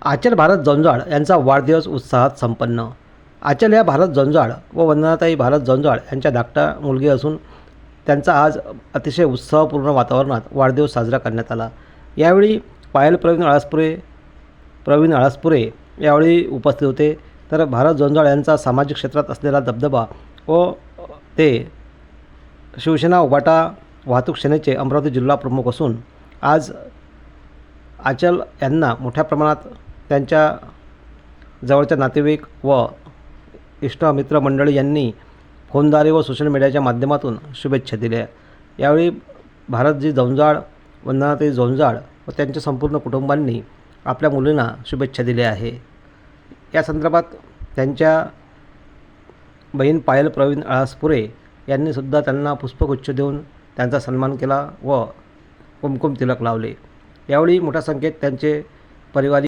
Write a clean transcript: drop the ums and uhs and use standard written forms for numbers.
आचल भारत जंजाळ यांचा वाढदिवस उत्साहात संपन्न. आचल या भारत जंजाळ व वंदनाताई भारत जंजाळ यांच्या धाकट्या मुलगी असून त्यांचा आज अतिशय उत्साहपूर्ण वातावरणात वाढदिवस साजरा करण्यात आला. यावेळी पायल प्रवीण अळसपुरे यावेळी उपस्थित होते. तर भारत जंजाळ यांचा सामाजिक क्षेत्रात असलेला दबदबा व ते शिवसेना उभाटा वाहतूक सेनेचे अमरावती जिल्हा प्रमुख असून आज आचल यांना मोठ्या प्रमाणात त्यांच्या जवळच्या नातेवाईक व इष्ट मित्रमंडळी यांनी फोनद्वारे व सोशल मीडियाच्या माध्यमातून शुभेच्छा दिल्या. यावेळी भारतजी जंजाळ, वंदनाताई जंजाळ व त्यांच्या संपूर्ण कुटुंबांनी आपल्या मुलींना शुभेच्छा दिल्या आहे. या संदर्भात त्यांच्या बहीण पायल प्रवीण अळसपुरे यांनीसुद्धा त्यांना पुष्पगुच्छ देऊन त्यांचा सन्मान केला व कुमकुम तिलक लावले. यावेळी मोठ्या संख्येत त्यांचे परिवारी